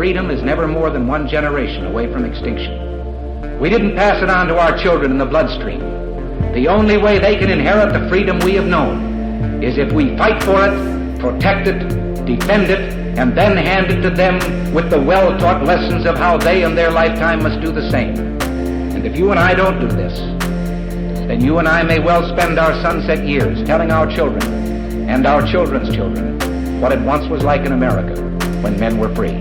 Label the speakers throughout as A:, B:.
A: freedom is never more than one generation away from extinction. We didn't pass it on to our children in the bloodstream. The only way they can inherit the freedom we have known is if we fight for it, protect it, defend it, and then hand it to them with the well-taught lessons of how they in their lifetime must do the same. And if you and I don't do this, then you and I may well spend our sunset years telling our children and our children's children what it once was like in America when men were free.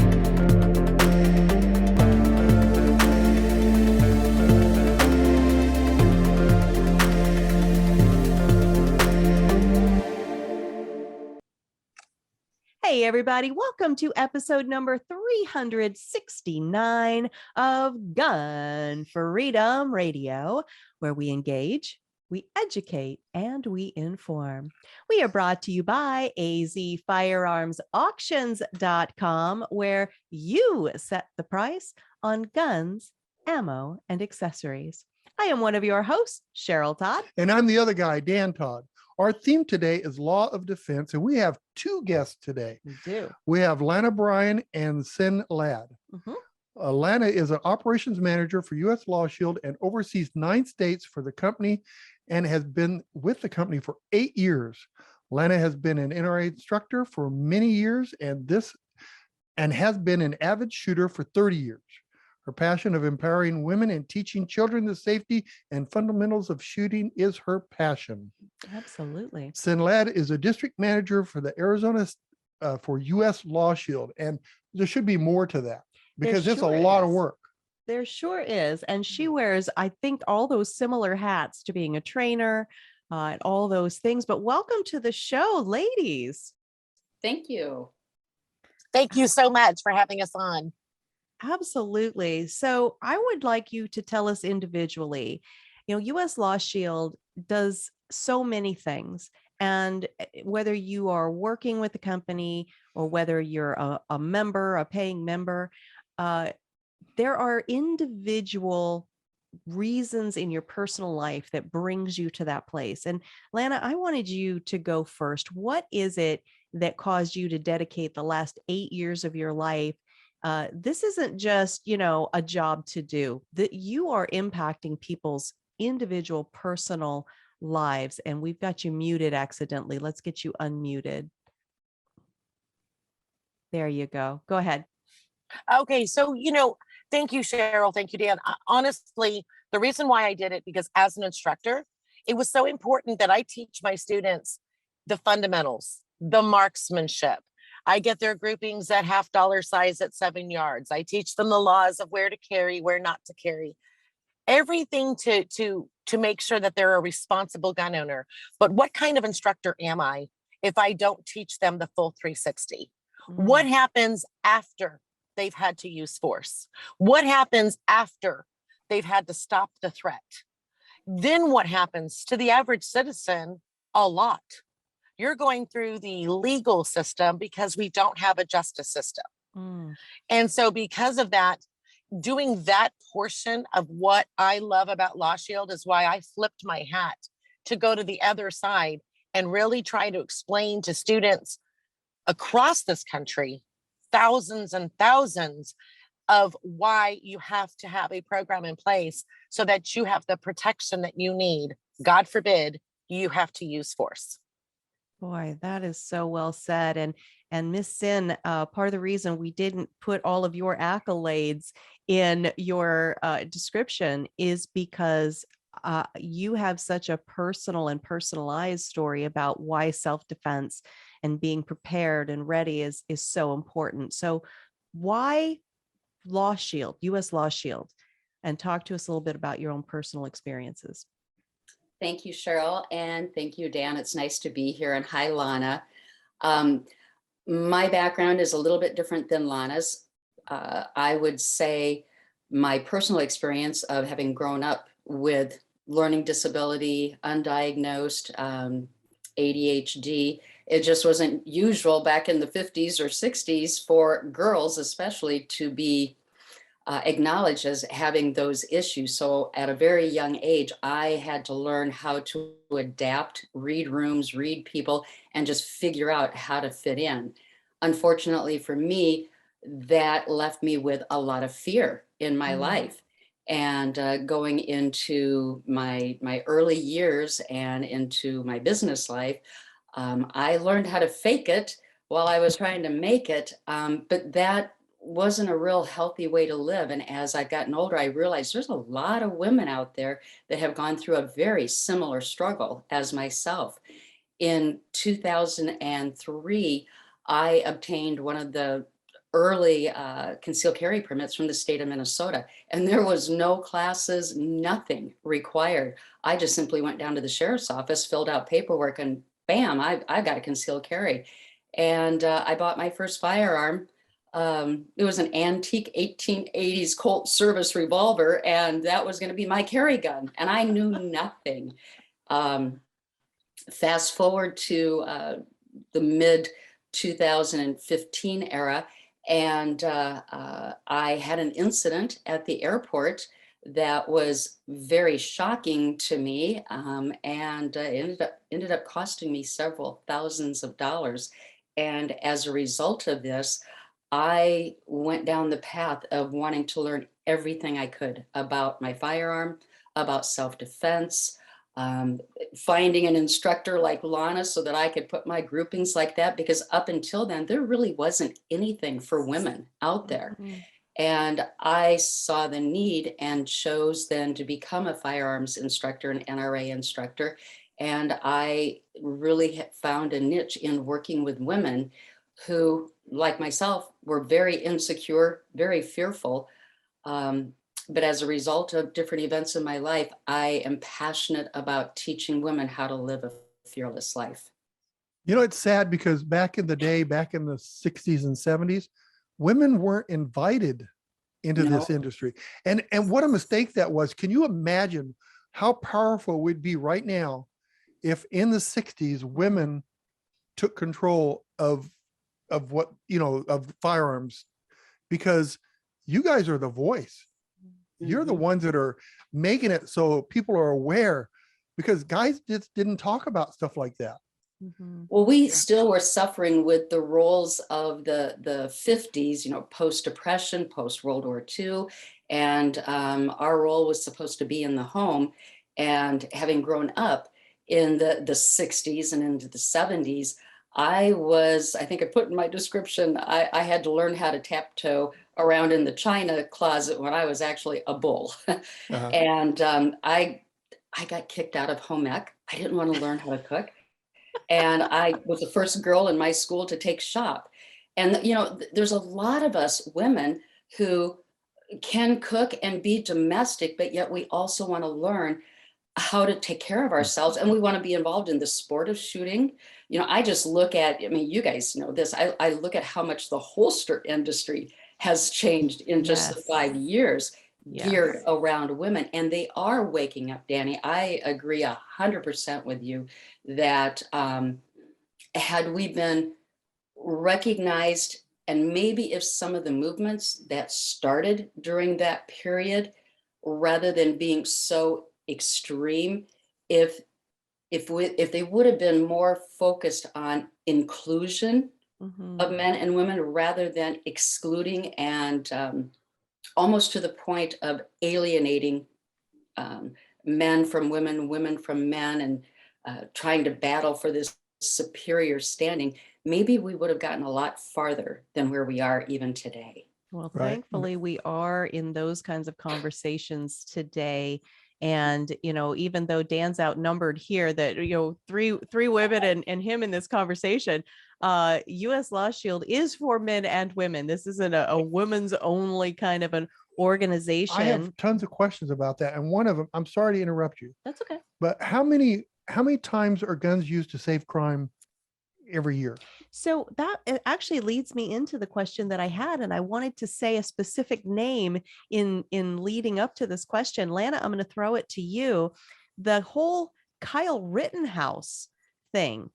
B: Hey everybody, welcome to episode number 369 of Gun Freedom Radio, where we engage, we educate, and we inform. We are brought to you by azfirearmsauctions.com, where you set the price on guns, ammo, and accessories. I am one of your hosts, Cheryl Todd.
C: And I'm the other guy, Dan Todd. Our theme today is law of defense, and we have two guests today.
B: We do.
C: We have Lana Bryan and Sin Ladd. Lana is an operations manager for US LawShield and oversees 9 states for the company and has been with the company for 8 years. Lana has been an NRA instructor for many years and has been an avid shooter for 30 years. Her passion of empowering women and teaching children the safety and fundamentals of shooting is her passion.
B: Absolutely.
C: Sin Ladd is a district manager for the Arizona for US LawShield, and there should be more to that because it's a lot of work.
B: There sure is. And she wears, I think, all those similar hats to being a trainer and all those things. But welcome to the show, ladies.
D: Thank you.
E: Thank you so much for having us on.
B: Absolutely. So I would like you to tell us individually, US LawShield does so many things. And whether you are working with the company or whether you're a member, a paying member, there are individual reasons in your personal life that brings you to that place. And Lana, I wanted you to go first. What is it that caused you to dedicate the last 8 years of your life? This isn't just, a job to do, that you are impacting people's individual personal lives. And we've got you muted accidentally. Let's get you unmuted. There you go. Go ahead.
E: Okay. So, thank you, Cheryl. Thank you, Dan. Honestly, the reason why I did it, because as an instructor, it was so important that I teach my students the fundamentals, the marksmanship. I get their groupings at $half size at 7 yards. I teach them the laws of where to carry, where not to carry. Everything to make sure that they're a responsible gun owner. But what kind of instructor am I if I don't teach them the full 360? What happens after they've had to use force? What happens after they've had to stop the threat? Then what happens to the average citizen? A lot. You're going through the legal system because we don't have a justice system. And so because of that, doing that portion of what I love about LawShield is why I flipped my hat to go to the other side and really try to explain to students across this country, thousands and thousands, of why you have to have a program in place so that you have the protection that you need. God forbid you have to use force.
B: Boy, that is so well said. And Miss Sin, part of the reason we didn't put all of your accolades in your description is because you have such a personal and personalized story about why self-defense and being prepared and ready is so important. So why LawShield, US LawShield? And talk to us a little bit about your own personal experiences.
D: Thank you, Cheryl. And thank you, Dan. It's nice to be here. And hi, Lana. My background is a little bit different than Lana's. I would say my personal experience of having grown up with learning disability, undiagnosed, ADHD, it just wasn't usual back in the 50s or 60s for girls, especially, to be acknowledged as having those issues. So at a very young age, I had to learn how to adapt, read rooms, read people, and just figure out how to fit in. Unfortunately for me, that left me with a lot of fear in my life. And going into my early years and into my business life, I learned how to fake it while I was trying to make it. But that wasn't a real healthy way to live. And as I've gotten older, I realized there's a lot of women out there that have gone through a very similar struggle as myself. In 2003, I obtained one of the early concealed carry permits from the state of Minnesota. And there was no classes, nothing required. I just simply went down to the sheriff's office, filled out paperwork, and bam, I've got a concealed carry. And I bought my first firearm. It was an antique 1880s Colt service revolver, and that was going to be my carry gun. And I knew nothing. Fast forward to the mid 2015 era, and I had an incident at the airport that was very shocking to me, and ended up costing me several thousands of dollars. And as a result of this, I went down the path of wanting to learn everything I could about my firearm, about self-defense, finding an instructor like Lana so that I could put my groupings like that, because up until then, there really wasn't anything for women out there. And I saw the need and chose then to become a firearms instructor, an NRA instructor. And I really found a niche in working with women who, like myself, were very insecure, very fearful. But as a result of different events in my life, I am passionate about teaching women how to live a fearless life.
C: You know, it's sad because back in the day, back in the 60s and 70s, women weren't invited into this industry. And what a mistake that was. Can you imagine how powerful it would be right now if in the 60s women took control of what, you know, of firearms? Because you guys are the voice. You're the ones that are making it so people are aware, because guys just didn't talk about stuff like that.
D: Well, we still were suffering with the roles of the 50s, you know, post-depression, post-World War II. And our role was supposed to be in the home. And having grown up in the 60s and into the 70s, I think I put in my description, I had to learn how to taptoe around in the china closet when I was actually a bull. And I got kicked out of home ec. I didn't want to learn how to cook. And I was the first girl in my school to take shop. And, you know, there's a lot of us women who can cook and be domestic, but yet we also want to learn how to take care of ourselves. And we want to be involved in the sport of shooting. You know, I just look at, I mean, you guys know this, I look at how much the holster industry has changed in just the 5 years geared around women. And they are waking up, Danny. I agree 100% with you that had we been recognized, and maybe if some of the movements that started during that period, rather than being so extreme, if they would have been more focused on inclusion of men and women rather than excluding and almost to the point of alienating men from women, women from men, and trying to battle for this superior standing, maybe we would have gotten a lot farther than where we are even today.
B: Well, thankfully, we are in those kinds of conversations today. And, you know, even though Dan's outnumbered here, that, you know, three women and him in this conversation, US LawShield is for men and women. This isn't a women's only kind of an organization.
C: I have tons of questions about that. And one of them, I'm sorry to interrupt you.
B: That's okay.
C: But how many times are guns used to save crime every year?
B: So that actually leads me into the question that I had, and I wanted to say a specific name in leading up to this question. Lana, I'm going to throw it to you. The whole Kyle Rittenhouse thing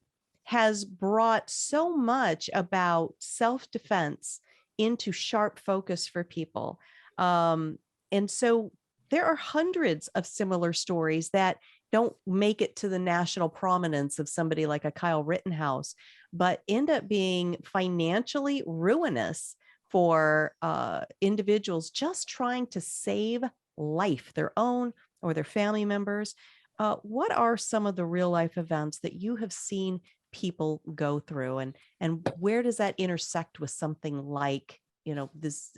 B: has brought so much about self-defense into sharp focus for people. And so there are hundreds of similar stories that don't make it to the national prominence of somebody like a Kyle Rittenhouse, but end up being financially ruinous for individuals just trying to save life, their own or their family members. What are some of the real life events that you have seen people go through, and where does that intersect with something like, this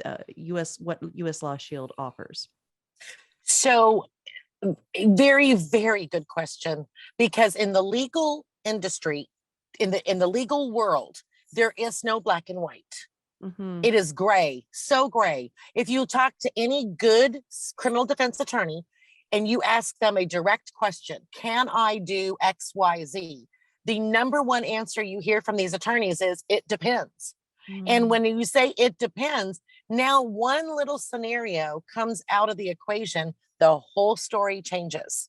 B: what US LawShield offers?
E: So very, very good question, because in the legal industry, in the legal world, there is no black and white.
B: Mm-hmm.
E: It is gray, so gray. If you talk to any good criminal defense attorney and you ask them a direct question, can I do X, Y, Z? The number one answer you hear from these attorneys is, it depends. And when you say it depends, now one little scenario comes out of the equation, the whole story changes.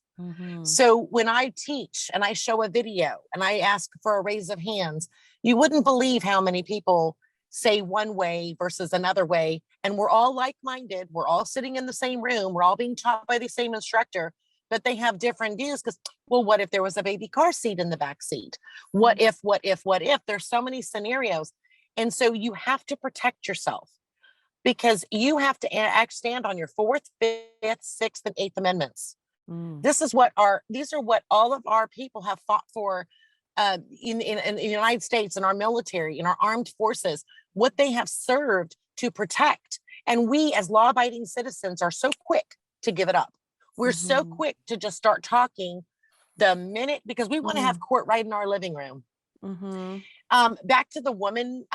E: So when I teach and I show a video and I ask for a raise of hands, you wouldn't believe how many people say one way versus another way. And we're all like-minded. We're all sitting in the same room. We're all being taught by the same instructor, but they have different views because, well, what if there was a baby car seat in the back seat? What if? There's so many scenarios. And so you have to protect yourself, because you have to stand on your 4th, 5th, 6th, and 8th Amendments. These are what all of our people have fought for in the United States, in our military, in our armed forces, what they have served to protect. And we as law-abiding citizens are so quick to give it up. We're so quick to just start talking the minute, because we want to have court right in our living room. Back to the woman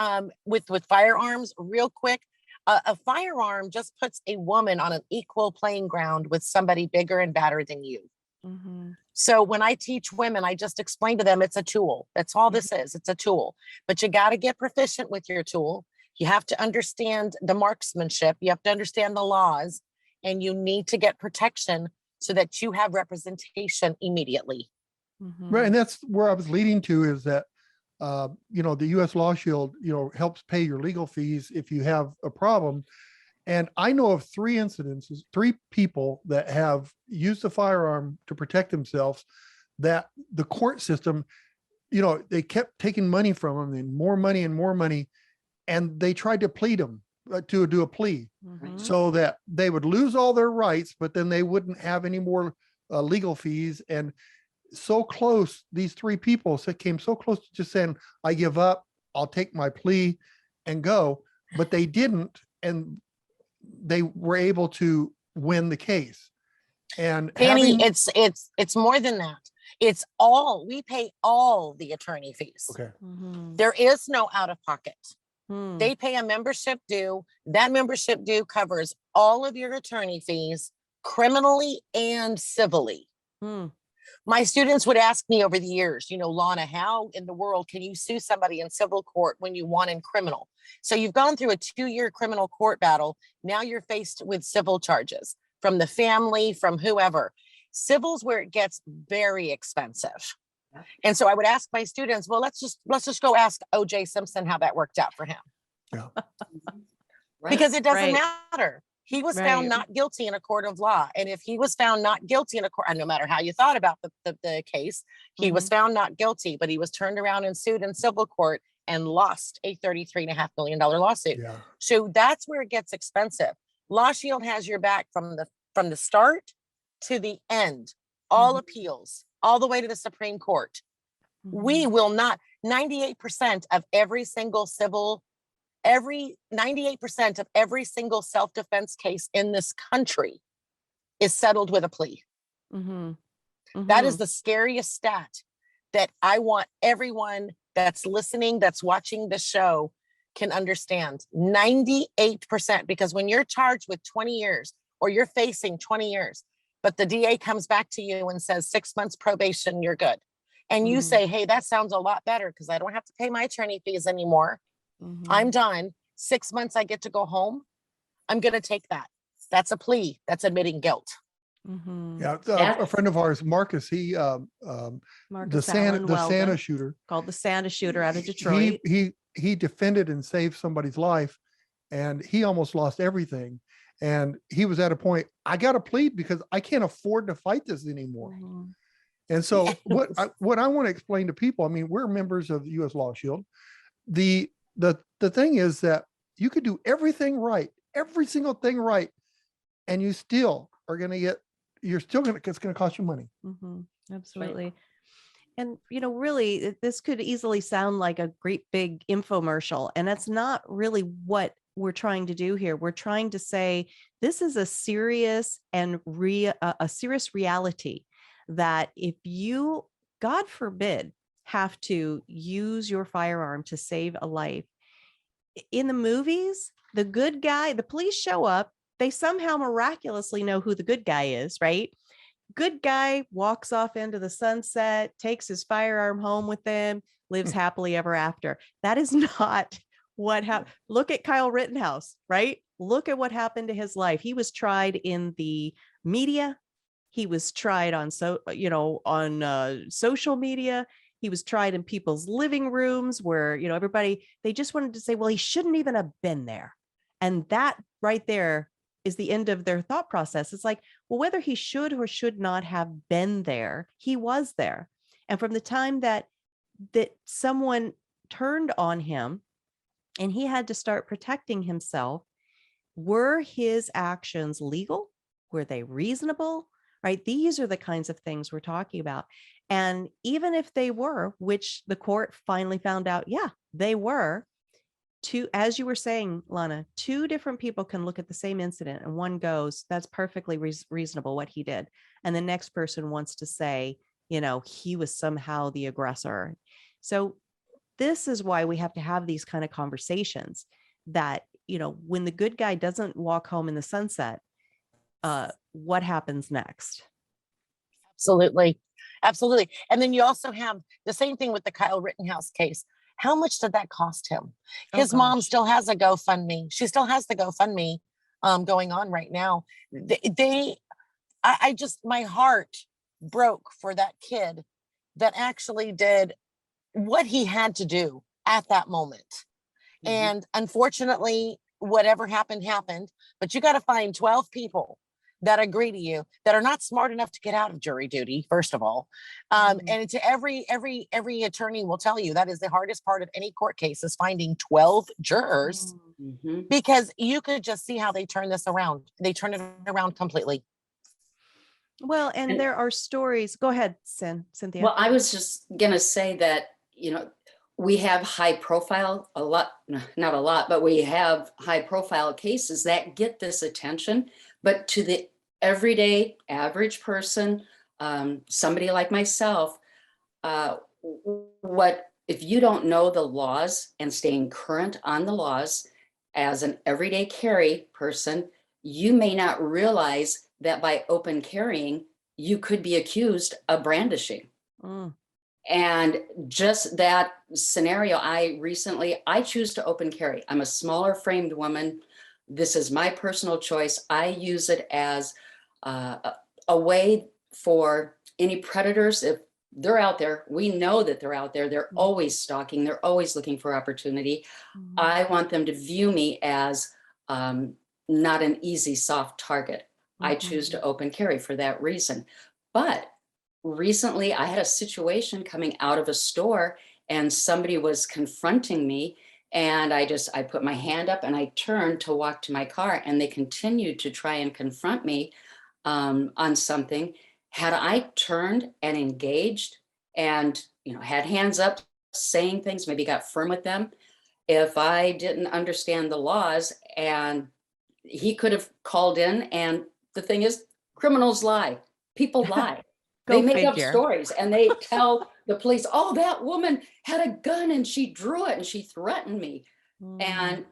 E: with firearms real quick. A firearm just puts a woman on an equal playing ground with somebody bigger and badder than you. So when I teach women, I just explain to them it's a tool. That's all this is. It's a tool. But you got to get proficient with your tool. You have to understand the marksmanship. You have to understand the laws, and you need to get protection so that you have representation immediately.
C: Right. And that's where I was leading to, is that the US LawShield, helps pay your legal fees if you have a problem. And I know of 3 incidences, 3 people that have used a firearm to protect themselves, that the court system, they kept taking money from them, and more money, and they tried to plead them to do a plea so that they would lose all their rights, but then they wouldn't have any more legal fees. And so close, these 3 people came so close to just saying, I give up, I'll take my plea and go, but they didn't. And they were able to win the case. And
E: Danny, it's more than that. We pay all the attorney fees.
C: Okay.
E: There is no out of pocket. They pay a membership due. That membership due covers all of your attorney fees, criminally and civilly. My students would ask me over the years, Lana, how in the world can you sue somebody in civil court when you won in criminal? So you've gone through a 2-year criminal court battle. Now you're faced with civil charges from the family, from whoever. Civil's where it gets very expensive. And so I would ask my students, well, let's just go ask O.J. Simpson how that worked out for him.
C: Yeah.
E: Because it doesn't matter. He was found not guilty in a court of law. And if he was found not guilty in a court, and no matter how you thought about the case, he was found not guilty, but he was turned around and sued in civil court and lost a $33.5 million lawsuit.
C: Yeah.
E: So that's where it gets expensive. LawShield has your back from the start to the end, all appeals, all the way to the Supreme Court. We will not, 98% of every single 98% of every single self-defense case in this country is settled with a plea. That is the scariest stat that I want everyone that's listening, that's watching the show, can understand. 98%, because when you're charged with 20 years or you're facing 20 years, but the DA comes back to you and says 6 months probation, you're good. And you say, hey, that sounds a lot better because I don't have to pay my attorney fees anymore. I'm done. 6 months, I get to go home. I'm going to take that. That's a plea. That's admitting guilt.
C: Yeah, a friend of ours, Marcus, the Santa shooter,
B: called the Santa shooter out of Detroit.
C: He defended and saved somebody's life, and he almost lost everything. And he was at a point, I got to plead because I can't afford to fight this anymore. And so what I want to explain to people, I mean, we're members of the US LawShield. The thing is that you could do everything right, every single thing right, and you still are going to get, it's going to cost you money.
B: Absolutely. And, really, this could easily sound like a great big infomercial, and that's not really what we're trying to do here. We're trying to say this is a serious and a serious reality that if you, God forbid, have to use your firearm to save a life. In the movies, the good guy, the police show up, they somehow miraculously know who the good guy is, right? Good guy walks off into the sunset, takes his firearm home with him, lives happily ever after. That is not what happened. Look at Kyle Rittenhouse, right? Look at what happened to his life. He was tried in the media. He was tried on social media. He was tried in people's living rooms where, everybody, they just wanted to say, well, he shouldn't even have been there. And that right there is the end of their thought process. It's like, well, whether he should or should not have been there, he was there. And from the time that someone turned on him and he had to start protecting himself, were his actions legal? Were they reasonable? Right? These are the kinds of things we're talking about. And even if they were, which the court finally found out, yeah, they were, as you were saying, Lana, two different people can look at the same incident and one goes, that's perfectly reasonable what he did. And the next person wants to say, he was somehow the aggressor. So this is why we have to have these kind of conversations that, when the good guy doesn't walk home in the sunset, what happens next?
E: Absolutely. Absolutely. And then you also have the same thing with the Kyle Rittenhouse case. How much did that cost him? His mom still has a GoFundMe. She still has the GoFundMe going on right now. My heart broke for that kid that actually did what he had to do at that moment. And unfortunately, whatever happened, but you got to find 12 people that agree to you, that are not smart enough to get out of jury duty, first of all. And to every attorney will tell you that is the hardest part of any court case, is finding 12 jurors, because you could just see how they turn this around. They turn it around completely.
B: Well, and there are stories. Go ahead, Cynthia.
D: Well, I was just going to say that, we have high profile, not a lot, but we have high profile cases that get this attention. But to the everyday average person, somebody like myself, if you don't know the laws and staying current on the laws as an everyday carry person, you may not realize that by open carrying, you could be accused of brandishing. And just that scenario, I choose to open carry. I'm a smaller framed woman. This is my personal choice. I use it as a way for any predators, if they're out there, we know that they're out there. They're always stalking. They're always looking for opportunity. I want them to view me as not an easy, soft target. I choose to open carry for that reason. But recently I had a situation coming out of a store and somebody was confronting me, and I put my hand up and I turned to walk to my car, and they continued to try and confront me on something. Had I turned and engaged and had hands up saying things, maybe got firm with them, if I didn't understand the laws, and he could have called in, and the thing is, criminals lie, people lie. They make up stories and they tell the police, oh, that woman had a gun and she drew it and she threatened me. And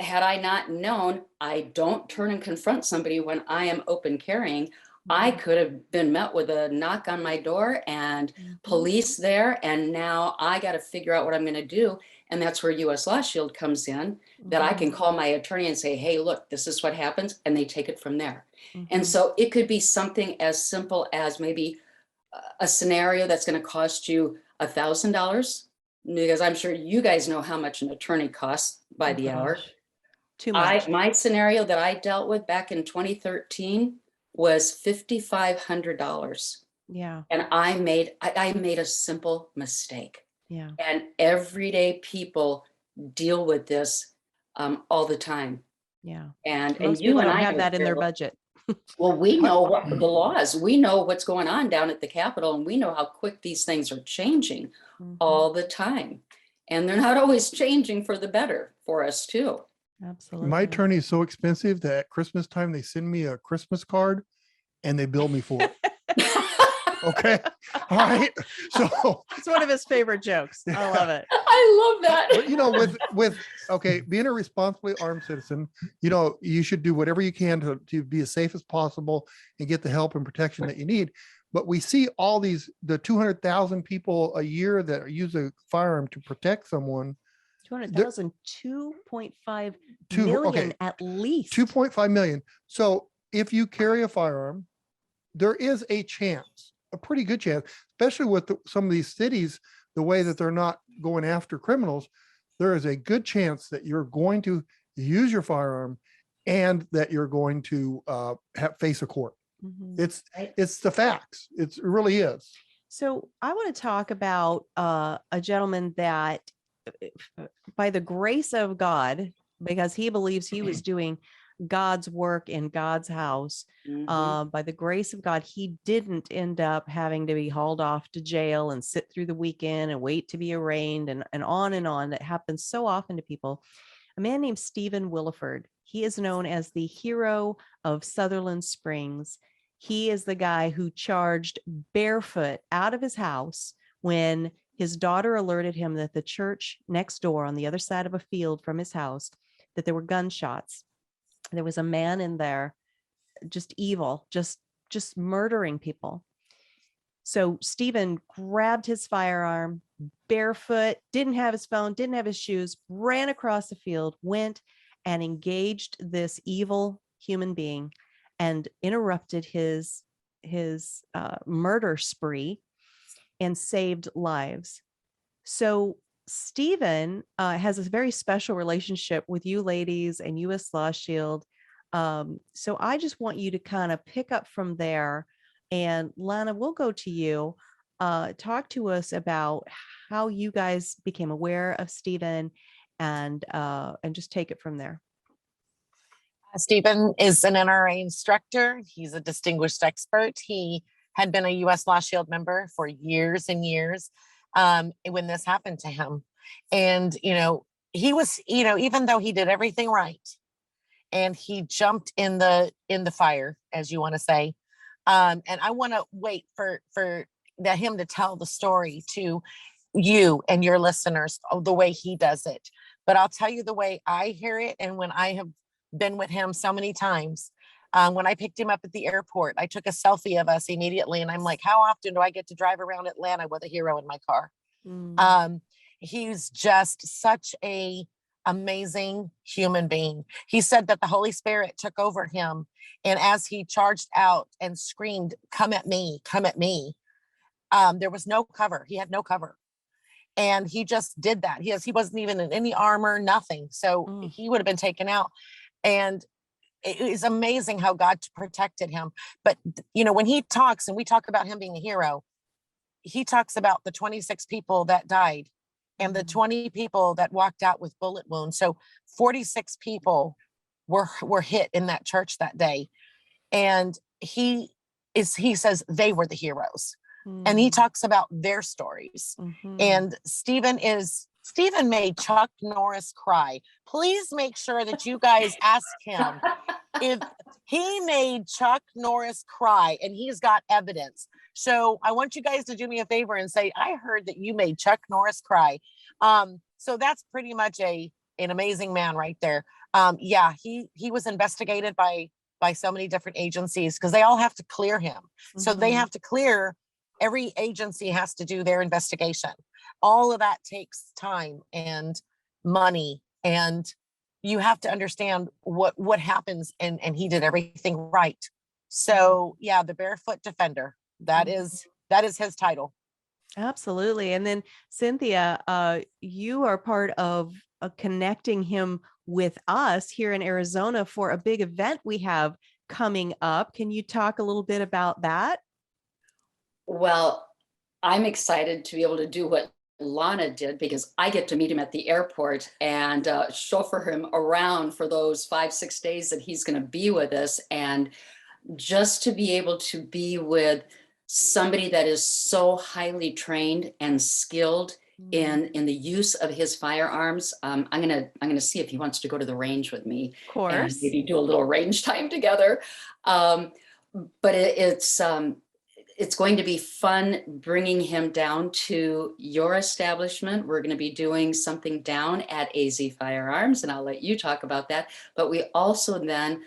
D: had I not known, I don't turn and confront somebody when I am open carrying, I could have been met with a knock on my door and police there. And now I got to figure out what I'm going to do. And that's where US LawShield comes in, that I can call my attorney and say, hey, look, this is what happens. And they take it from there. And so it could be something as simple as maybe a scenario that's going to cost you $1,000, because I'm sure you guys know how much an attorney costs by the hour.
B: Too much.
D: My scenario that I dealt with back in 2013 was $5,500.
B: Yeah.
D: And I made a simple mistake.
B: Yeah.
D: And everyday people deal with this all the time.
B: Yeah.
D: And
B: Most
D: you
B: people
D: and
B: don't
D: I
B: have that in their
D: Cheryl,
B: budget.
D: well, we know what the laws, we know what's going on down at the Capitol, and we know how quick these things are changing all the time. And they're not always changing for the better for us too.
B: Absolutely.
C: My attorney is so expensive that at Christmas time, they send me a Christmas card and they bill me for it. Okay. All right. So
B: It's one of his favorite jokes. I love it.
D: I love that.
C: but, you know, with okay, being a responsibly armed citizen, you know, you should do whatever you can to be as safe as possible and get the help and protection that you need. But we see all the 200,000 people a year that use a firearm to protect someone.
B: 200,000, 2.5
C: Two-
B: million
C: okay,
B: at least.
C: 2.5 million. So if you carry a firearm, there is a chance, a pretty good chance, especially with some of these cities, the way that they're not going after criminals, there is a good chance that you're going to use your firearm and that you're going to face a court.
B: Mhm.
C: It's the facts. It really is.
B: So I want to talk about a gentleman that, by the grace of God, because he believes he was doing God's work in God's house, by the grace of God, he didn't end up having to be hauled off to jail and sit through the weekend and wait to be arraigned and on and on. That happens so often to people. A man named Stephen Williford. He is known as the hero of Sutherland Springs. He is the guy who charged barefoot out of his house when his daughter alerted him that the church next door on the other side of a field from his house, that there were gunshots. There was a man in there, just evil, just murdering people. So Stephen grabbed his firearm, barefoot, didn't have his phone, didn't have his shoes, ran across the field, went and engaged this evil human being and interrupted his murder spree and saved lives. So Stephen has a very special relationship with you ladies and US LawShield. So I just want you to kind of pick up from there. And Lana, we'll go to you. Talk to us about how you guys became aware of Stephen and just take it from there.
E: Stephen is an NRA instructor. He's a distinguished expert. He had been a US LawShield member for years and years when this happened to him. And, you know, he was, you know, even though he did everything right and he jumped in the fire, as you want to say. And I want to wait for him to tell the story to you and your listeners the way he does it. But I'll tell you the way I hear it. And when I have been with him so many times, when I picked him up at the airport, I took a selfie of us immediately. And I'm like, how often do I get to drive around Atlanta with a hero in my car? He's just such a amazing human being. He said that the Holy Spirit took over him. And as he charged out and screamed, come at me, there was no cover. He had no cover. And he just did that. He wasn't even in any armor, nothing. So he would have been taken out. And it is amazing how God protected him. But, you know, when he talks and we talk about him being a hero, he talks about the 26 people that died and the 20 people that walked out with bullet wounds. So 46 people were hit in that church that day. And he says they were the heroes. And he talks about their stories. And Stephen made Chuck Norris cry. Please make sure that you guys ask him if he made Chuck Norris cry, and he's got evidence. So I want you guys to do me a favor and say, I heard that you made Chuck Norris cry. So that's pretty much an amazing man right there. Yeah, he was investigated by so many different agencies because they all have to clear him. So they have to clear, every agency has to do their investigation. All of that takes time and money, and you have to understand what happens. And he did everything right. So yeah, the Barefoot Defender, that is his title.
B: Absolutely. And then Cynthia, you are part of connecting him with us here in Arizona for a big event we have coming up. Can you talk a little bit about that?
D: Well, I'm excited to be able to do what Lana did, because I get to meet him at the airport and chauffeur him around for those 5-6 days that he's going to be with us. And just to be able to be with somebody that is so highly trained and skilled in the use of his firearms. I'm gonna see if he wants to go to the range with me.
B: Of course.
D: And maybe do a little range time together. But it's going to be fun bringing him down to your establishment. We're going to be doing something down at AZ Firearms, and I'll let you talk about that. But we also then,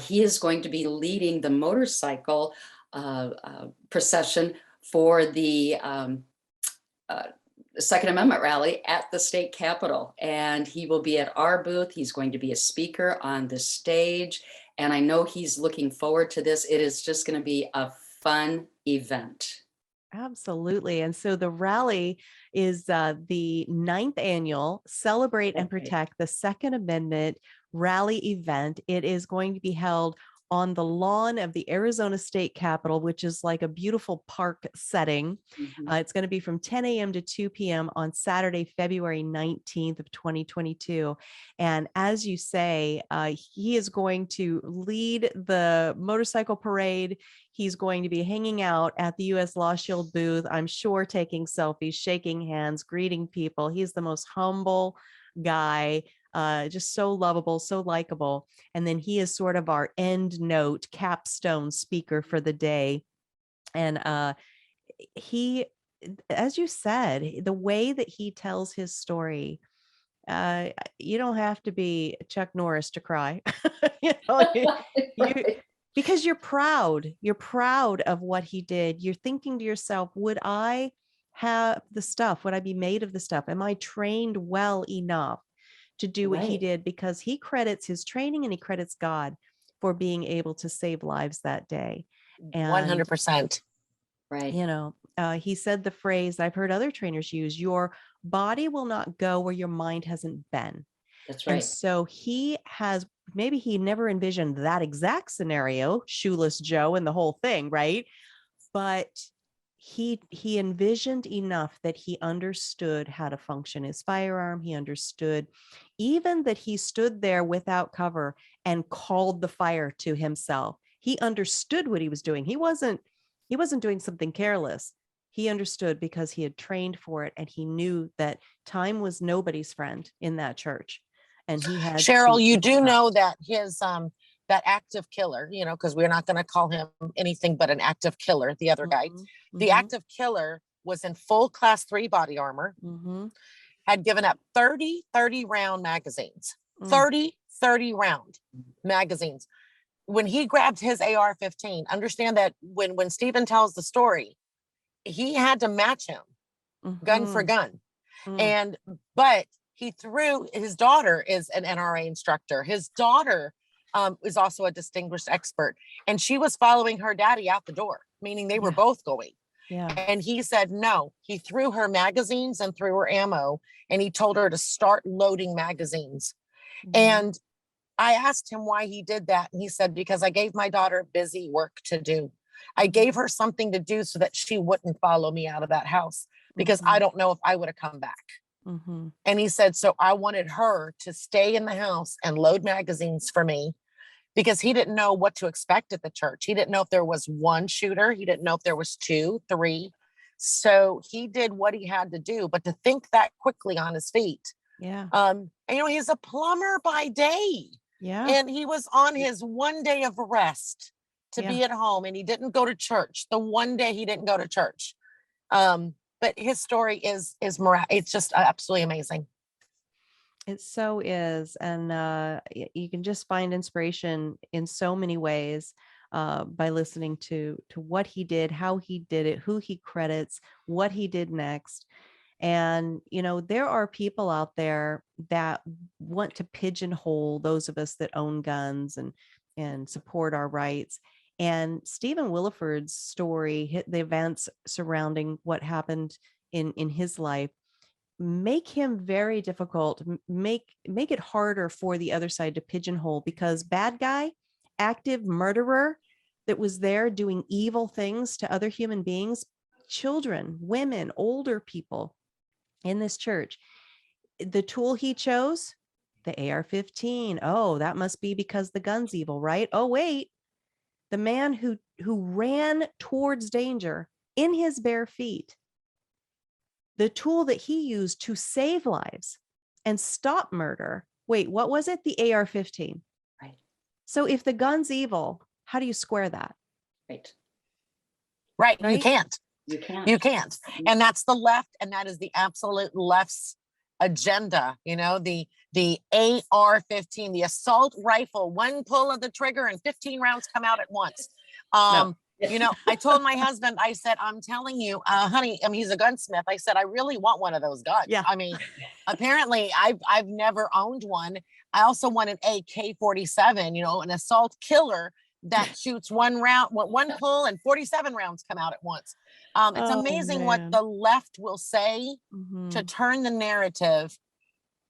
D: he is going to be leading the motorcycle procession for the Second Amendment rally at the state capitol. And he will be at our booth. He's going to be a speaker on the stage. And I know he's looking forward to this. It is just going to be a fun event.
B: Absolutely. And so the rally is the 9th annual Celebrate and Protect the Second Amendment rally event. It is going to be held on the lawn of the Arizona State Capitol, which is like a beautiful park setting. It's going to be from 10 a.m. to 2 p.m. on Saturday, February 19th of 2022. And as you say, he is going to lead the motorcycle parade. He's going to be hanging out at the US LawShield booth, I'm sure, taking selfies, shaking hands, greeting people. He's the most humble guy. Just so lovable, so likable. And then he is sort of our end note capstone speaker for the day. And he, as you said, the way that he tells his story, you don't have to be Chuck Norris to cry. Because you're proud of what he did. You're thinking to yourself, would I have the stuff? Would I be made of the stuff? Am I trained well enough to do what he did? Because he credits his training and he credits God for being able to save lives that day. And
E: 100%.
D: Right.
B: You know, he said the phrase I've heard other trainers use, your body will not go where your mind hasn't been.
D: That's right.
B: And so maybe he never envisioned that exact scenario, Shoeless Joe and the whole thing, right? But he envisioned enough that he understood how to function his firearm. He understood even that he stood there without cover and called the fire to himself. He understood what he was doing. He wasn't doing something careless. He understood because he had trained for it, and he knew that time was nobody's friend in that church. And he had
E: Cheryl, you do know that his that active killer, you know, because we're not going to call him anything but an active killer, the other guy. The active killer was in full class 3 body armor, had given up 30 round magazines, 30 round magazines. When he grabbed his AR-15, understand that when Stephen tells the story, he had to match him gun for gun. But he threw, his daughter is an NRA instructor. His daughter is also a distinguished expert, and she was following her daddy out the door, meaning they were both going. And he said no. He threw her magazines and threw her ammo, and he told her to start loading magazines. And I asked him why he did that, and he said, because I gave my daughter busy work to do. I gave her something to do so that she wouldn't follow me out of that house, because I don't know if I would have come back. And he said, so I wanted her to stay in the house and load magazines for me, because he didn't know what to expect at the church. He didn't know if there was one shooter. He didn't know if there was 2, 3. So he did what he had to do, but to think that quickly on his feet. And, you know, he's a plumber by day. And he was on his one day of rest to be at home, and he didn't go to church. The one day he didn't go to church. But his story is it's just absolutely amazing.
B: It so is. And you can just find inspiration in so many ways by listening to what he did, how he did it, who he credits, what he did next. And, you know, there are people out there that want to pigeonhole those of us that own guns and support our rights. And Stephen Williford's story, the events surrounding what happened in his life, make him very difficult, make it harder for the other side to pigeonhole, because bad guy, active murderer that was there doing evil things to other human beings, children, women, older people, in this church. The tool he chose, the AR-15. Oh, that must be because the gun's evil, right? Oh, wait. The man who ran towards danger in his bare feet, the tool that he used to save lives and stop murder. Wait, what was it? The AR-15.
D: Right.
B: So if the gun's evil, how do you square that?
D: Right.
E: Right.
B: Right?
E: You can't.
D: You can't.
E: You can't. And that's the left, and that is the absolute left's agenda. You know, the AR-15, the assault rifle, one pull of the trigger and 15 rounds come out at once.
B: No.
E: You know, I told my husband, I said, I'm telling you, honey, I mean, he's a gunsmith. I said, I really want one of those guns.
B: Yeah.
E: I mean, apparently I've never owned one. I also want an AK-47, you know, an assault killer that shoots one pull and 47 rounds come out at once. It's
B: Oh,
E: amazing what
B: man.
E: the left will say
B: Mhm.
E: to turn the narrative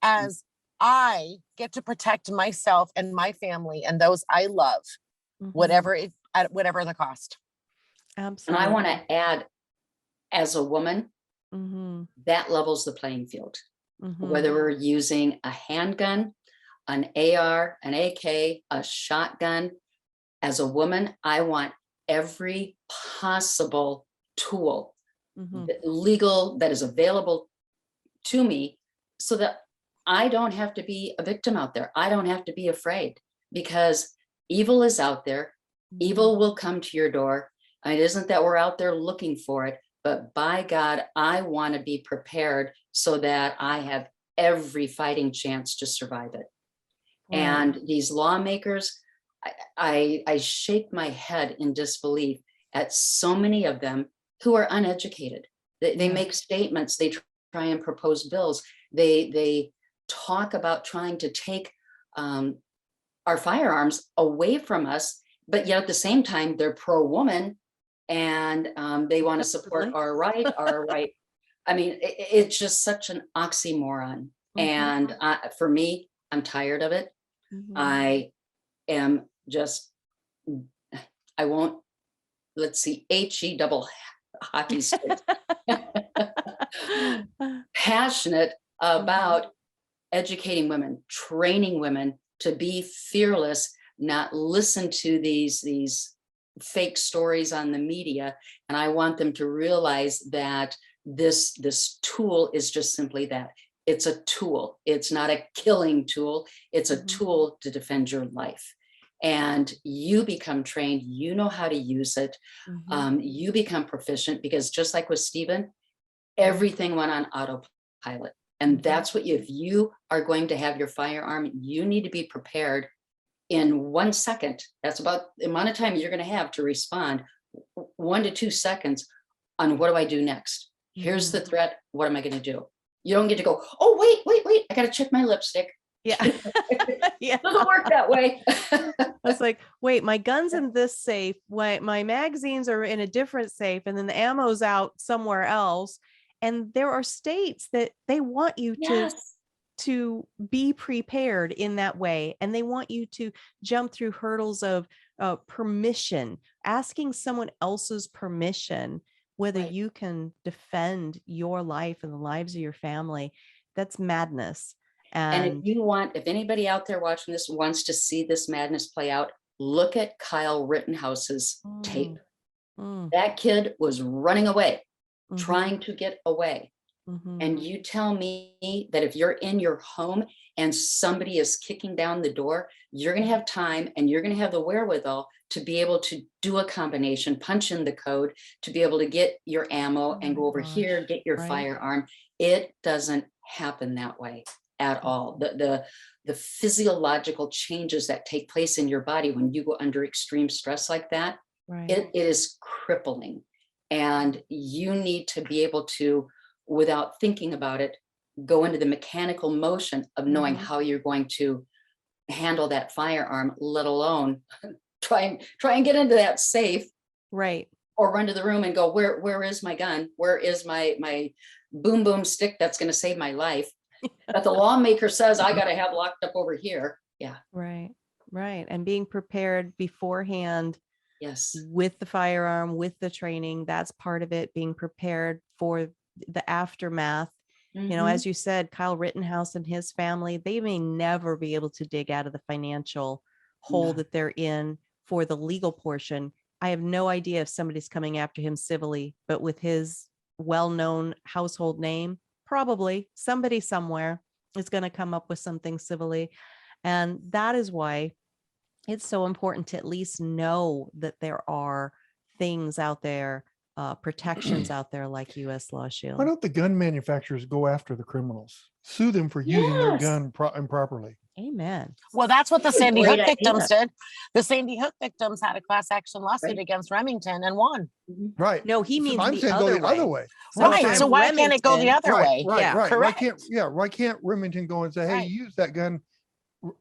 E: as I get to protect myself and my family and those I love,
B: Mhm.
E: whatever the cost.
D: And
B: Absolutely.
D: I want to add, as a woman,
B: Mhm.
D: that levels the playing field.
B: Mhm.
D: Whether we're using a handgun, an AR, an AK, a shotgun, as a woman, I want every possible tool
B: Mhm.
D: legal that is available to me, so that I don't have to be a victim out there. I don't have to be afraid, because evil is out there. Evil will come to your door. And it isn't that we're out there looking for it, but by God, I want to be prepared so that I have every fighting chance to survive it.
B: Right.
D: And these lawmakers, I shake my head in disbelief at so many of them who are uneducated. They
B: Yeah.
D: make statements, they try and propose bills. They talk about trying to take our firearms away from us, but yet at the same time, they're pro-woman, and they want to support
B: Definitely.
D: our right. I mean, it's just such an oxymoron.
B: Mhm.
D: And for me, I'm tired of it.
B: Mhm.
D: I am just, I won't, let's see, HE double hockey stick, passionate about educating women, training women to be fearless, not listen to these fake stories on the media. And I want them to realize that this tool is just simply that. It's a tool. It's not a killing tool. It's a
B: Mhm.
D: tool to defend your life. And you become trained, you know how to use it.
B: Mhm.
D: You become proficient, because just like with Stephen, everything went on autopilot. And
B: Mhm.
D: that's what if you are going to have your firearm, you need to be prepared in 1 second. That's about the amount of time you're going to have to respond, 1 to 2 seconds on what do I do next? Here's the
B: Mhm.
D: threat. What am I going to do? You don't get to go, oh, wait, I got to check my lipstick.
B: Yeah. Yeah.
D: Doesn't work that way.
B: I was like, wait, my gun's in this safe. My magazines are in a different safe, and then the ammo's out somewhere else. And there are states that they want you
D: Yes.
B: to be prepared in that way. And they want you to jump through hurdles of permission, asking someone else's permission, whether
D: Right.
B: you can defend your life and the lives of your family. That's madness.
D: And if anybody out there watching this wants to see this madness play out, look at Kyle Rittenhouse's tape. That kid was running away, trying to get away. And you tell me that if you're in your home and somebody is kicking down the door, you're going to have time and you're going to have the wherewithal to be able to do a combination, punch in the code, to be able to get your ammo and go over here, get your firearm. It doesn't happen that way at all. The physiological changes that take place in your body when you go under extreme stress like that, it is crippling. And you need to be able to, without thinking about it, go into the mechanical motion of knowing how you're going to handle that firearm, let alone try and get into that safe,
B: right,
D: or run to the room and go, where is my gun? Where is my boom stick that's going to save my life that the lawmaker says I got to have locked up over here? Yeah.
B: Right. And being prepared beforehand.
D: Yes.
B: With the firearm, with the training, that's part of it. Being prepared for the aftermath You know, as you said, Kyle Rittenhouse and his family, they may never be able to dig out of the financial hole that they're in for the legal portion. I have no idea if somebody's coming after him civilly, but with his well-known household name, probably somebody somewhere is going to come up with something civilly. And that is why it's so important to at least know that there are things out there, protections out there like US
C: Why
B: LawShield.
C: don't the gun manufacturers go after the criminals, sue them for using their gun improperly?
B: Amen.
E: Well, that's what the Sandy Hook
D: Great
E: victims
D: idea.
E: did. The Sandy Hook victims had a class action lawsuit against Remington and won.
C: Right.
B: No, he means
C: I'm
B: the
C: saying go
B: other
C: the other way.
B: So
C: I'm
E: Right.
C: saying-
E: So why can't it go the other way?
C: Right,
B: Yeah,
C: right.
E: correct.
C: Why can't Remington go and say, hey,
E: Right.
C: you used that gun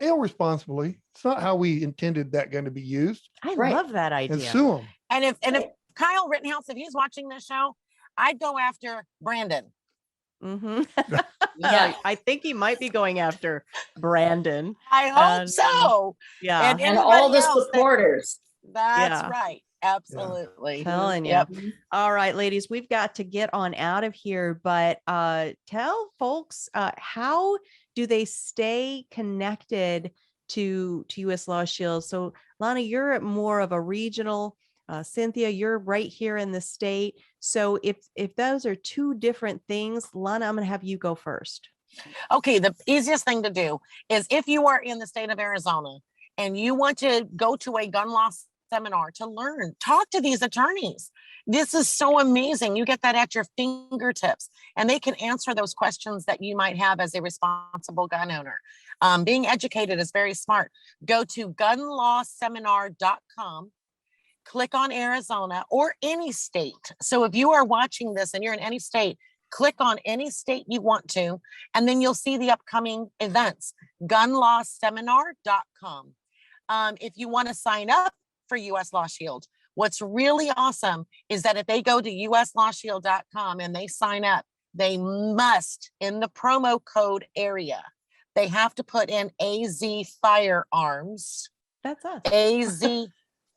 C: irresponsibly? It's not how we intended that gun to be used,
B: I
D: Right.
B: love that
C: and
B: idea.
C: sue them.
E: And if Kyle Rittenhouse, if he's watching this show, I'd go after Brandon.
B: Mhm.
D: Yeah.
B: I think he might be going after Brandon.
E: I hope
B: And,
E: so.
B: Yeah.
E: And
D: And all
E: anybody
D: the
E: else
D: supporters.
E: That's
B: Yeah.
E: right. Absolutely.
B: Telling you.
E: Yep.
B: All right, ladies, we've got to get on out of here, but tell folks how do they stay connected to US LawShield? So Lana, you're more of a regional, Cynthia, you're right here in the state. So if those are two different things, Lana, I'm going to have you go first.
E: Okay, the easiest thing to do is if you are in the state of Arizona and you want to go to a gun law seminar to learn, talk to these attorneys. This is so amazing. You get that at your fingertips, and they can answer those questions that you might have as a responsible gun owner. Being educated is very smart. Go to gunlawseminar.com. Click on Arizona or any state. So if you are watching this and you're in any state, click on any state you want to, and then you'll see the upcoming events, gunlawseminar.com. If you want to sign up for US LawShield, what's really awesome is that if they go to uslawshield.com and they sign up, they must, in the promo code area, they have to put in AZ Firearms.
B: That's us.
E: AZ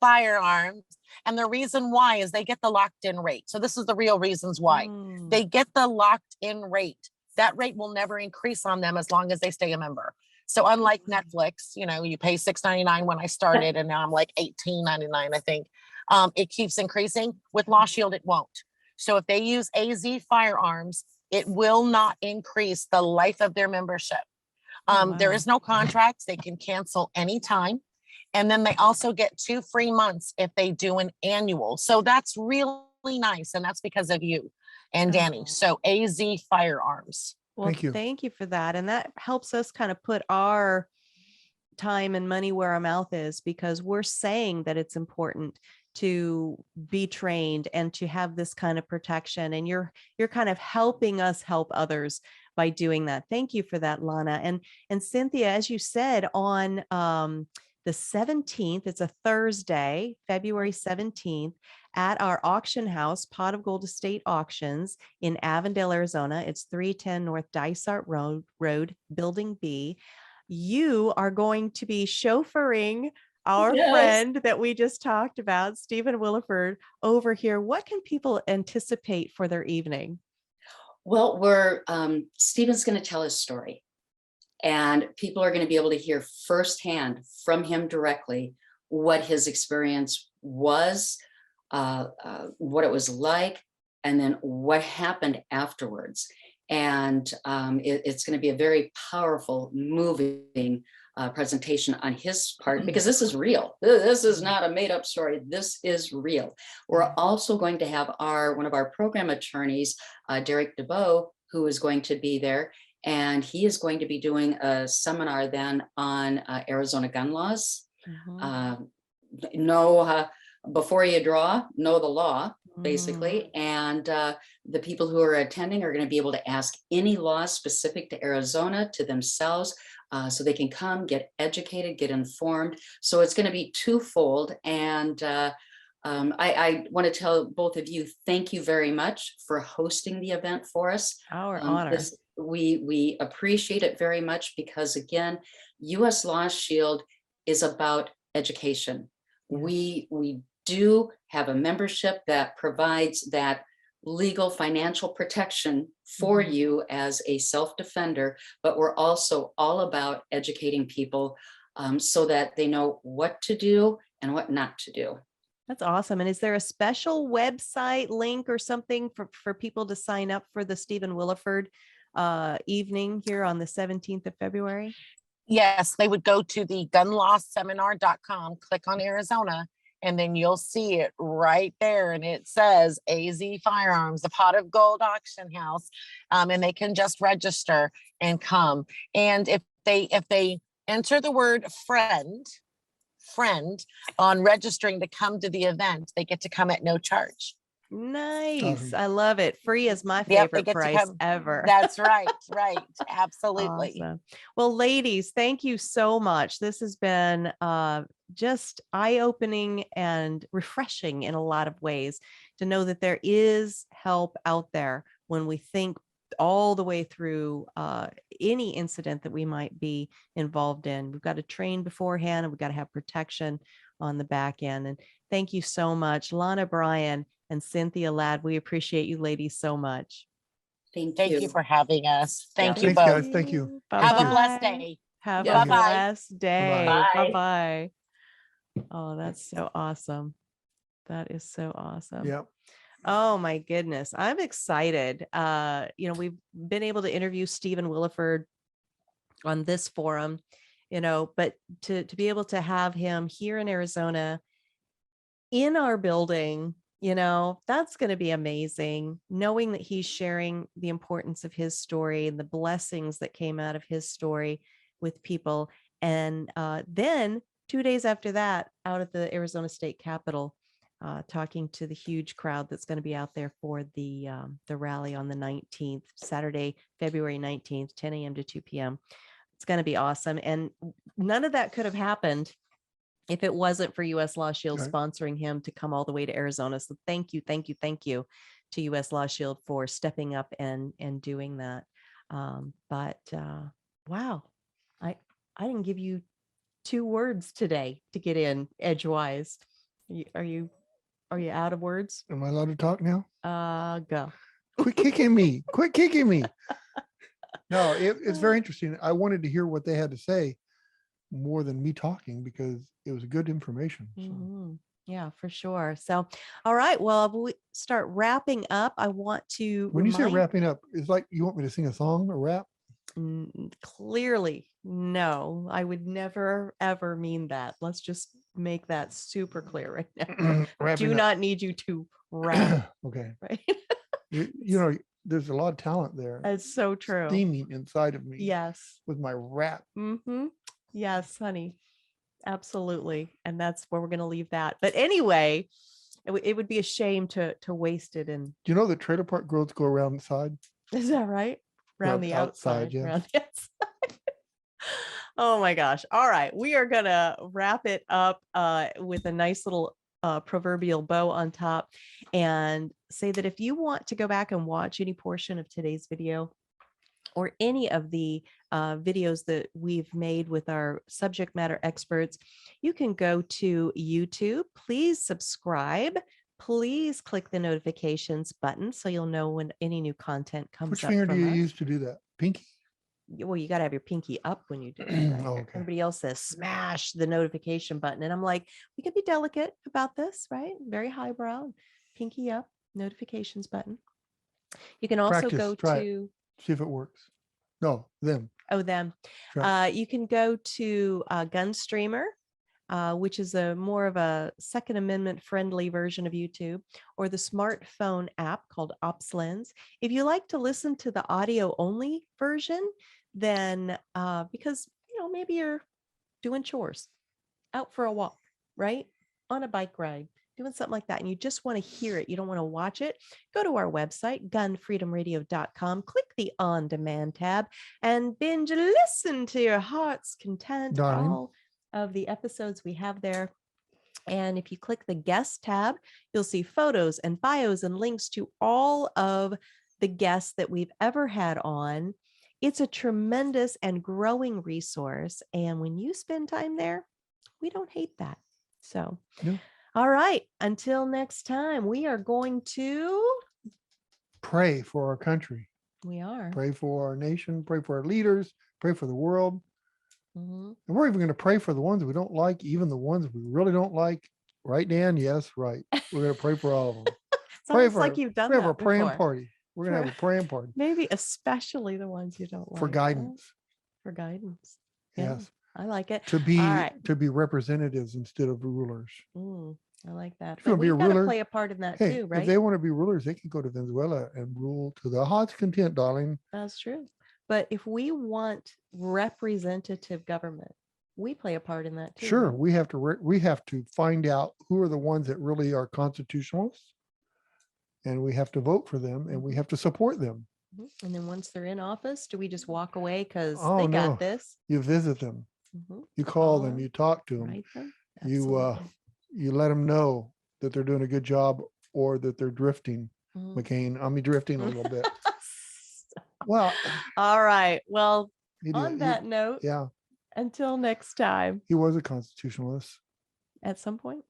E: Firearms. And the reason why is they get the locked in rate. So this is the real reasons why. They get the locked in rate. That rate will never increase on them as long as they stay a member. So unlike Netflix, you know, you pay $6.99 when I started and now I'm like $18.99, I think. It keeps increasing. With LawShield, it won't. So if they use AZ Firearms, it will not increase the life of their membership. There is no contracts. They can cancel anytime. And then they also get 2 free months if they do an annual. So that's really nice. And that's because of you and Danny. So AZ Firearms.
B: Well,
C: Thank you.
B: Thank you for that. And that helps us kind of put our time and money where our mouth is, because we're saying that it's important to be trained and to have this kind of protection. And you're kind of helping us help others by doing that. Thank you for that, Lana. And Cynthia, as you said, on the 17th, it's a Thursday, February 17th, at our auction house, Pot of Gold Estate Auctions in Avondale, Arizona. It's 310 North Dysart Road, Building B. You are going to be chauffeuring our friend that we just talked about, Stephen Williford, over here. What can people anticipate for their evening?
D: Well, Stephen's going to tell his story, and people are going to be able to hear firsthand from him directly what his experience was, what it was like, and then what happened afterwards. And it's going to be a very powerful, moving presentation on his part, because this is real. This is not a made-up story. This is real. We're also going to have one of our program attorneys, Derek DeBow, who is going to be there, and he is going to be doing a seminar then on Arizona gun laws. Before you draw, know the law, basically. And the people who are attending are going to be able to ask any law specific to Arizona to themselves, so they can come, get educated, get informed. So it's going to be twofold. And I want to tell both of you, thank you very much for hosting the event for us.
B: Our honor.
D: We appreciate it very much, because again, US LawShield is about education. We do have a membership that provides that legal financial protection for you as a self-defender, but we're also all about educating people so that they know what to do and what not to do.
B: That's awesome. And is there a special website link or something for people to sign up for the Stephen Williford evening here on the 17th of February?
E: Yes, they would go to the gunlawseminar.com, click on Arizona, and then you'll see it right there. And it says AZ Firearms, the Pot of Gold Auction House. And they can just register and come. And if they enter the word friend on registering to come to the event, they get to come at no charge.
B: Nice. I love it. Free is my
E: Yep, they
B: favorite
E: get to
B: price
E: come.
B: ever.
E: That's right. Absolutely.
B: Awesome. Well, ladies, thank you so much. This has been just eye-opening and refreshing in a lot of ways to know that there is help out there when we think all the way through any incident that we might be involved in. We've got to train beforehand, and we've got to have protection on the back end. And thank you so much, Lana Bryan and Cynthia Ladd. We appreciate you ladies so much.
D: Thank
E: Thank you for having us. Thank you
C: Thanks,
E: both.
C: guys. Thank you.
E: Have
C: Thank
E: a
C: you.
E: blessed day.
B: Have
D: Yeah.
B: a blessed day.
D: Bye.
B: Bye-bye. Oh, that's so awesome. That is so awesome.
C: Yep.
B: Oh my goodness. I'm excited. We've been able to interview Stephen Williford on this forum, but to be able to have him here in Arizona in our building, that's going to be amazing. Knowing that he's sharing the importance of his story and the blessings that came out of his story with people. And then 2 days after that, out at the Arizona State Capitol, talking to the huge crowd that's going to be out there for the rally on the 19th, Saturday, February 19th, 10 a.m. to 2 p.m. It's going to be awesome. And none of that could have happened if it wasn't for US LawShield
C: Right.
B: sponsoring him to come all the way to Arizona. So thank you to US LawShield for stepping up and doing that. Wow, I didn't give you 2 words today to get in edgewise. Are you out of words?
C: Am I allowed to talk now?
B: Go.
C: Quit kicking me. Quit kicking me. No, it's very interesting. I wanted to hear what they had to say more than me talking because it was good information. So.
B: Mm-hmm. Yeah, for sure. So, all right. Well, we start wrapping up. I want to
C: When you say wrapping up, it's like you want me to sing a song or rap?
B: Clearly, no, I would never, ever mean that. Let's just make that super clear right now. Do not need you to rap.
C: Okay.
B: Right.
C: There's a lot of talent there.
B: That's so true.
C: Steaming inside of me.
B: Yes.
C: With my rap.
B: Mm-hmm. Yes, honey. Absolutely. And that's where we're going to leave that. But anyway, it would be a shame to waste it. And
C: do you know that trailer park growths go around the side?
B: Is that right? Around the outside.
C: Yeah.
B: Around the outside. Oh my gosh. All right. We are going to wrap it up with a nice little proverbial bow on top and say that if you want to go back and watch any portion of today's video or any of the videos that we've made with our subject matter experts, you can go to YouTube. Please subscribe. Please click the notifications button so you'll know when any new content comes up.
C: Which finger do you use to do that? Pinky?
B: Well, you got to have your pinky up when you do it. Right?
C: Oh, okay.
B: Everybody else says smash the notification button. And I'm like, we can be delicate about this, right? Very highbrow. Pinky up, notifications button. You can also go to...
C: See if it works. No, them.
B: Oh, them. You can go to GunStreamer, which is a more of a Second Amendment friendly version of YouTube, or the smartphone app called OpsLens. If you like to listen to the audio only version, then because maybe you're doing chores, out for a walk, right? On a bike ride, doing something like that, and you just want to hear it, you don't want to watch it, go to our website, GunFreedomRadio.com, click the On Demand tab, and binge listen to your heart's content.
C: Darling.
B: All of the episodes we have there. And if you click the guest tab, you'll see photos and bios and links to all of the guests that we've ever had on. It's a tremendous and growing resource. And when you spend time there, we don't hate that. So,
C: yeah.
B: All right. Until next time, we are going to
C: pray for our country,
B: We are.
C: pray for our nation, pray for our leaders, pray for the world.
B: Mhm.
C: And we're even going to pray for the ones we don't like, even the ones we really don't like. Right, Dan? Yes, right. We're going to pray for all of them.
B: It's
C: Pray
B: almost
C: for
B: like you've done
C: we have a
B: that
C: praying
B: before.
C: party. We're going to
B: For-
C: have a praying party
B: Maybe especially the ones you don't like.
C: for
B: huh?
C: guidance.
B: For guidance. Yeah,
C: Yes.
B: I like it.
C: To
B: All
C: be
B: right.
C: representatives instead of rulers.
B: I like that.
C: If you
B: But
C: wanna be a
B: we've got to
C: ruler,
B: play a part in that
C: Hey,
B: too,
C: if
B: right?
C: they want to be rulers, they can go to Venezuela and rule to the heart's content, darling.
B: That's true. But if we want representative government, we play a part in that too.
C: Sure,
B: right?
C: we have to find out who are the ones that really are constitutionalists, and we have to vote for them, and we have to support them.
B: Mhm. And then once they're in office, do we just walk away because
C: Oh,
B: they
C: no.
B: got this?
C: You visit them,
B: Mhm.
C: you call them,
B: them,
C: you talk to them,
B: Write them?
C: you
B: Absolutely.
C: you let them know that they're doing a good job or that they're drifting.
B: Mhm.
C: McCain, I mean drifting a little bit. Well,
B: All right. Well,
C: he
B: on
C: did,
B: that note,
C: yeah,
B: until next time,
C: he was a constitutionalist,
B: at some point.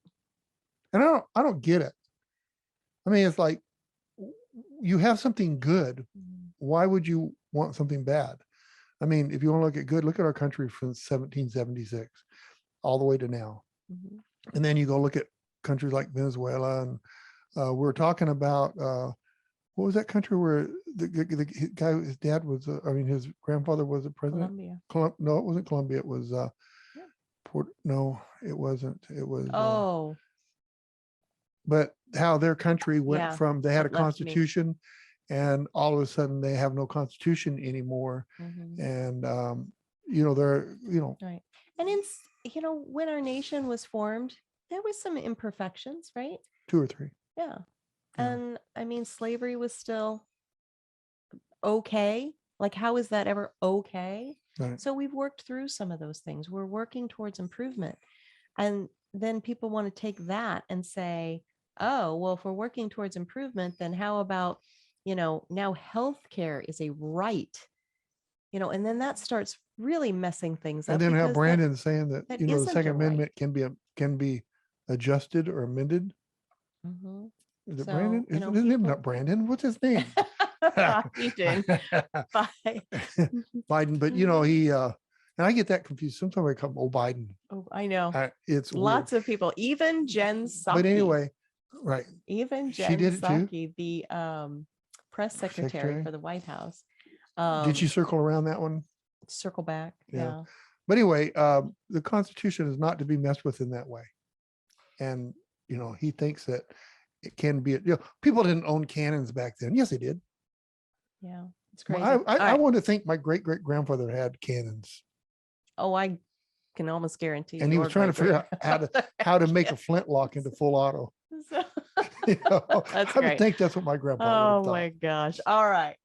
C: and I don't get it. I mean, it's like you have something good. Why would you want something bad? I mean, if you want to look at good, look at our country from 1776 all the way to now.
B: Mhm.
C: And then you go look at countries like Venezuela. And we're talking about, what was that country where the guy, his dad was, his grandfather was a president?
B: Colombia.
C: No, it wasn't Colombia. It was, no, it wasn't. It was,
B: Oh,
C: but how their country went
B: Yeah,
C: from, they had a
B: it left me.
C: constitution and all of a sudden they have no constitution anymore.
B: mhm.
C: And, they're,
B: Right. And when our nation was formed, there was some imperfections, right?
C: 2 or 3.
B: Yeah.
C: Yeah.
B: And I mean, slavery was still okay. Like, how is that ever okay?
C: Right.
B: So we've worked through some of those things. We're working towards improvement. And then people want to take that and say, oh, well, if we're working towards improvement, then how about, now healthcare is a right, and then that starts really messing things up.
C: And then how
B: because
C: Brandon's saying that,
B: that
C: the
B: isn't a
C: Second
B: right.
C: Amendment can be adjusted or amended.
B: Mhm.
C: Is it
B: So,
C: Brandon? His name
B: people-
C: not Brandon. What's his name?
B: Biden. Bye.
C: Biden. But he and I get that confused. Sometimes I call him Biden.
B: Oh, I know.
C: It's
B: Lots
C: weird.
B: of people, even Jen Psaki.
C: But anyway, right.
B: Even
C: She
B: Jen
C: did it too?
B: Psaki, the press secretary
C: Secretary?
B: for the White House.
C: Did you circle around that one?
B: Circle back?
C: Yeah.
B: Yeah.
C: But anyway, the Constitution is not to be messed with in that way. And, he thinks that it can be, people didn't own cannons back then. Yes, they did.
B: Yeah. It's crazy.
C: I
B: All right.
C: want to think my great grandfather had cannons,
B: Oh, I can almost guarantee.
C: and he was
B: your
C: trying to figure out
B: great-grandfather
C: how to make a
B: had
C: flintlock into full auto.
B: So-
C: I
B: That's
C: would
B: great.
C: think that's what my grandpa would
B: Oh
C: have thought.
B: my gosh. All right.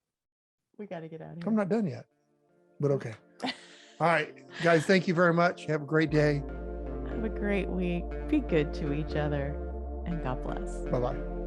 B: We got to get out of here.
C: I'm not done yet, but okay. All right, guys, thank you very much. Have a great day.
B: Have a great week. Be good to each other. And God bless.
C: Bye-bye.